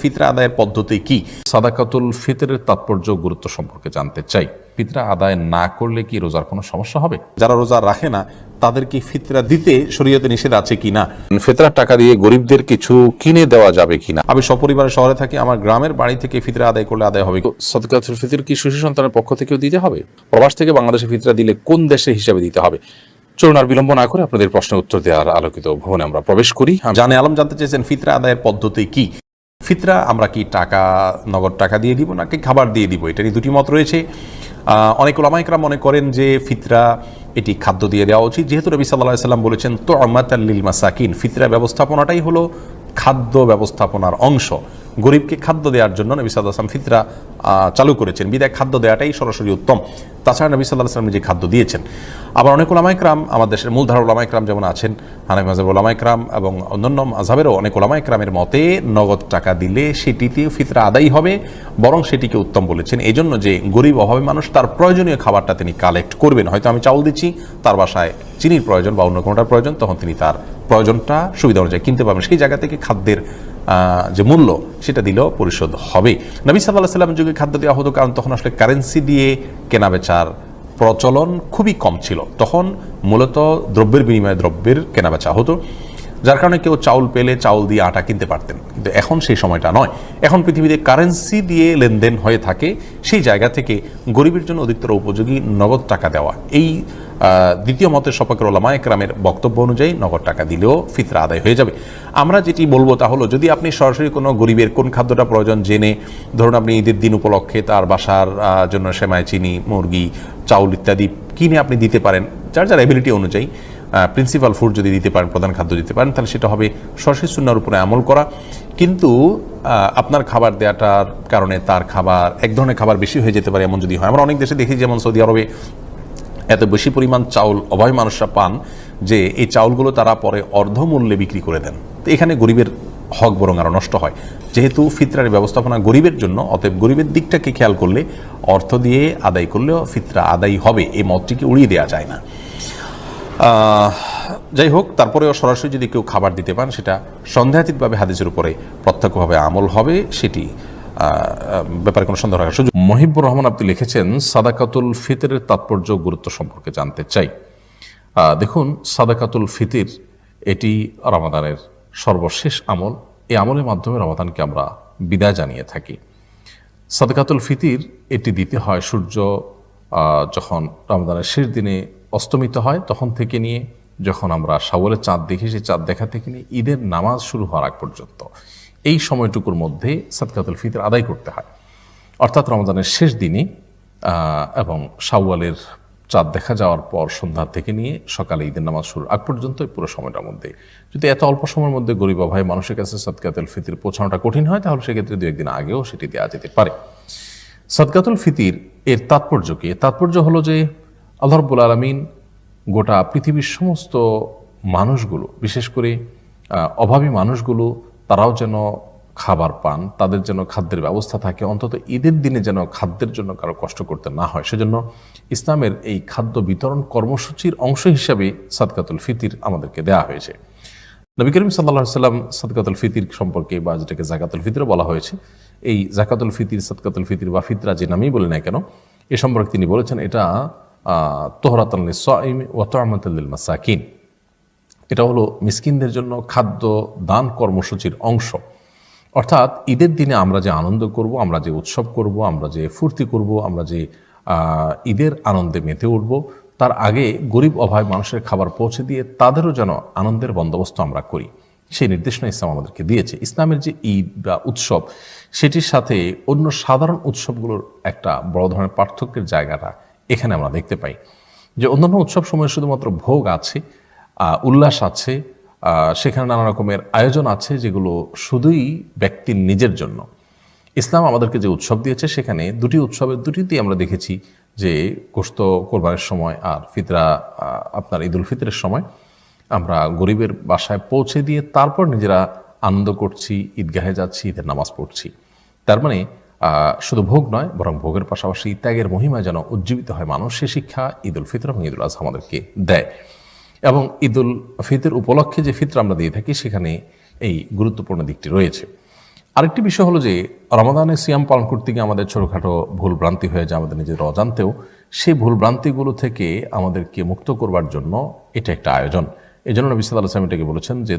ফিতরা আদায়ের পদ্ধতি কি? সাদাকাতুল ফিতরের তাৎপর্য গুরুত্ব সম্পর্কে জানতে চাই। ফিতরা আদায় না করলে কি রোজার কোনো সমস্যা হবে? যারা রোজা রাখে না তাদের কি ফিতরা দিতে শরীয়তে নিষেধ আছে কিনা? ফিতরার টাকা দিয়ে গরিবদের কিছু কিনে দেওয়া যাবে কিনা? আমি সপরিবারে শহরে থাকি, আমার গ্রামের বাড়ি থেকে ফিতরা আদায় করলে আদায় হবে? সাদাকাতুল ফিতর কি শিশু সন্তানের পক্ষ থেকেও দিতে হবে? প্রবাস থেকে বাংলাদেশে ফিতরা দিলে কোন দেশে হিসাবে দিতে হবে? চলুন আর বিলম্ব না করে আপনাদের প্রশ্নের উত্তর দেওয়ার আলোকিত ভবনে আমরা প্রবেশ করি। জানে আলম জানতে চেয়েছেন ফিতরা আদায়ের পদ্ধতি কি? ফিতরা আমরা কি টাকা, নগদ টাকা দিয়ে দিব নাকি খাবার দিয়ে দিব? এটা নিয়ে দুটি মত রয়েছে। অনেক উলামা ইকরাম মনে করেন যে ফিতরা এটি খাদ্য দিয়ে দেওয়া উচিত, যেহেতু নবী সাল্লাল্লাহু আলাইহি ওয়াসাল্লাম বলেছেন তু'মাতাল লিল মাসাকিন, ফিতরা ব্যবস্থাপনাটাই হলো খাদ্য ব্যবস্থাপনার অংশ। গরিবকে খাদ্য দেওয়ার জন্য নবী সাল্লাল্লাহু আলাইহি ওয়াসাল্লাম ফিতরা চালু করেছেন, বিদায় খাদ্য দেওয়াটাই সরাসরি উত্তম। তাছাড়া নবী সাল্লাল্লাহু আলাইহি ওয়াসাল্লাম নিজে খাদ্য দিয়েছেন। আবার অনেক উলামা ইকরাম, আমাদের দেশের মূলধারার উলামা ইকরাম যেমন আছেন, হানাফি মাযহাবের উলামা ইকরাম এবং অন্যান্য মাযহাবেরও অনেক উলামা ইকরামের মতে নগদ টাকা দিলে সেটিতেও ফিতরা আদায় হবে, বরং সেটিকে উত্তম বলেছেন। এই জন্য যে গরিব অভাবী মানুষ তার প্রয়োজনীয় খাবারটা তিনি কালেক্ট করবেন। হয়তো আমি চাউল দিচ্ছি, তার বাসায় চিনির প্রয়োজন বা অন্য কোনোটার প্রয়োজন, তখন তিনি তার প্রয়োজনটা সুবিধা অনুযায়ী কিনতে পারবেন। সেই জায়গা থেকে খাদ্যের যে মূল্য সেটা দিলেও পরিশোধ হবে। নবী সাল্লাল্লাহু আলাইহি ওয়াসাল্লাম যুগে খাদ্য দেওয়া হতো, কারণ তখন আসলে কারেন্সি দিয়ে কেনাবেচার প্রচলন খুবই কম ছিল। তখন মূলত দ্রব্যের বিনিময়ে দ্রব্যের কেনাবেচা হতো, যার কারণে কেউ চাউল পেলে চাউল দিয়ে আটা কিনতে পারতেন। কিন্তু এখন সেই সময়টা নয়। এখন পৃথিবীতে কারেন্সি দিয়ে লেনদেন হয়ে থাকে, সেই জায়গা থেকে গরিবের জন্য অধিকতর উপযোগী নগদ টাকা দেওয়া। এই দ্বিতীয় মতের সপক্ষের ওলামা ইকরামের বক্তব্য অনুযায়ী নগদ টাকা দিলেও ফিতরা আদায় হয়ে যাবে। আমরা যেটি বলবো তা হলো, যদি আপনি সরাসরি কোনো গরিবের কোন খাদ্যটা প্রয়োজন জেনে, ধরুন আপনি ঈদের দিন উপলক্ষে তার বাসার জন্য সেমাই, চিনি, মুরগি, চাউল ইত্যাদি কিনে আপনি দিতে পারেন, যার যার এবিলিটি অনুযায়ী প্রিন্সিপাল ফুড যদি দিতে পারেন, প্রধান খাদ্য দিতে পারেন, তাহলে সেটা হবে সরাসরি সুন্নাহর উপরে আমল করা। কিন্তু আপনার খাবার দেওয়াটার কারণে তার খাবার, এক ধরনের খাবার বেশি হয়ে যেতে পারে এমন যদি হয়। আমরা অনেক দেশে দেখি, যেমন সৌদি আরবে এত বেশি পরিমাণ চাউল অভাবী মানুষরা পান যে এই চাউলগুলো তারা পরে অর্ধমূল্যে বিক্রি করে দেন। তো এখানে গরিবের হক বরং আরও নষ্ট হয়। যেহেতু ফিতরার ব্যবস্থাপনা গরিবের জন্য, অতএব গরিবের দিকটাকে খেয়াল করলে অর্থ দিয়ে আদায় করলেও ফিতরা আদায় হবে, এই মতটিকে উড়িয়ে দেওয়া যায় না। যাই হোক, তারপরেও সরাসরি যদি কেউ খাবার দিতে পান, সেটা সন্দেহাতীতভাবে হাদিসের উপরে প্রত্যক্ষভাবে আমল হবে, সেটি ব্যাপারে কোনো সন্দেহ রাখার সুযোগ। মহিবুর রহমান আপনি লিখেছেন সাদাকাতুল ফিতরের তাৎপর্য গুরুত্ব সম্পর্কে জানতে চাই। দেখুন, সাদাকাতুল ফিতর এটি রমাদানের সর্বশেষ আমল। এই আমলের মাধ্যমে রমাদানকে আমরা বিদায় জানিয়ে থাকি। সাদাকাতুল ফিতর এটি দিতে হয় সূর্য যখন রমাদানের শেষ দিনে অস্তমিত হয় তখন থেকে নিয়ে, যখন আমরা শাওয়ালের চাঁদ দেখি সেই চাঁদ দেখা থেকে নিয়ে ঈদের নামাজ শুরু হওয়ার আগ পর্যন্ত এই সময়টুকুর মধ্যে সাদকাতুল ফিতর আদায় করতে হয়। অর্থাৎ রমজানের শেষ দিনে এবং শাওয়ালের চাঁদ দেখা যাওয়ার পর সন্ধ্যা থেকে নিয়ে সকালে ঈদের নামাজ শুরুর আগ পর্যন্ত এই পুরো সময়টার মধ্যে, যদি এত অল্প সময়ের মধ্যে গরিব ভাই মানুষের কাছে সাদকাতুল ফিতর পৌঁছানোটা কঠিন হয়, তাহলে সেক্ষেত্রে দু একদিন আগেও সেটি দেওয়া যেতে পারে। সাদকাতুল ফিতর এর তাৎপর্য কি? তাৎপর্য হলো যে আল্লাহ রাব্বুল আলামিন গোটা পৃথিবীর সমস্ত মানুষগুলো, বিশেষ করে অভাবী মানুষগুলো, তারাও যেন খাবার পান, তাদের যেন খাদ্যের ব্যবস্থা থাকে, অন্তত ঈদের দিনে যেন খাদ্যের জন্য কারো কষ্ট করতে না হয়। সেজন্য ইসলামের এই খাদ্য বিতরণ কর্মসূচির অংশ হিসাবে সাদকাতুল ফিতর আমাদেরকে দেওয়া হয়েছে। নবী করিম সাল্লাল্লাহু আলাইহি ওয়াসাল্লাম সাদকাতুল ফিতর সম্পর্কে, বা যেটাকে যাকাতুল ফিতর বলা হয়েছে, এই যাকাতুল ফিতর, সাদকাতুল ফিতর বা ফিতরা যে নামেই বলে না কেন, এ সম্পর্কে তিনি বলেছেন এটা তোহরাতান লিস-সাইম ওয়া তু'মাতান লিল মাসাকিন। এটা হলো মিসকিনদের জন্য খাদ্য দান কর্মসূচির অংশ। অর্থাৎ ঈদের দিনে আমরা যে আনন্দ করব, আমরা যে উৎসব করব, আমরা যে ফুর্তি করব, আমরা যে ঈদের আনন্দে মেতে উঠব, তার আগে গরিব অভাবী মানুষের খাবার পৌঁছে দিয়ে তাদেরও যেন আনন্দের বন্দোবস্ত আমরা করি, সেই নির্দেশনা ইসলাম আমাদেরকে দিয়েছে। ইসলামের যে ঈদ বা উৎসব, সেটির সাথে অন্য সাধারণ উৎসবগুলোর একটা বড় ধরনের পার্থক্যের জায়গাটা এখানে আমরা দেখতে পাই। যে অন্যান্য উৎসব সময়ে শুধুমাত্র ভোগ আছে, উল্লাস আছে, সেখানে নানা রকমের আয়োজন আছে যেগুলো শুধুই ব্যক্তির নিজের জন্য। ইসলাম আমাদেরকে যে উৎসব দিয়েছে, সেখানে দুটি উৎসবের দুটিতেই আমরা দেখেছি যে গোশত কোরবানির সময় আর ফিতরা আপনার ঈদুল ফিতরের সময় আমরা গরিবের বাসায় পৌঁছে দিয়ে তারপর নিজেরা আনন্দ করছি, ঈদগাহে যাচ্ছি, ঈদের নামাজ পড়ছি। তার মানে শুধু ভোগ নয়, বরং ভোগের পাশাপাশি ত্যাগের মহিমা যেন উজ্জীবিত হয় মানুষ, সে শিক্ষা ঈদুল ফিতর এবং ঈদুল আজহা আমাদেরকে দেয়। এবং ঈদুল ফিতর উপলক্ষে যে ফিতর আমরা দিয়ে থাকি, সেখানে এই গুরুত্বপূর্ণ দিকটি রয়েছে। আরেকটি বিষয় হলো যে রমাদানে সিয়াম পালন করতে গিয়ে আমাদের ছোটখাটো ভুল ভ্রান্তি হয়ে যায় আমাদের নিজের অজান্তেও। সেই ভুল ভ্রান্তিগুলো থেকে আমাদেরকে মুক্ত করবার জন্য এটা একটা আয়োজন। এই জন্য নবী সাল্লাল্লাহু আলাইহি ওয়াসাল্লাম এটাকে বলেছেন যে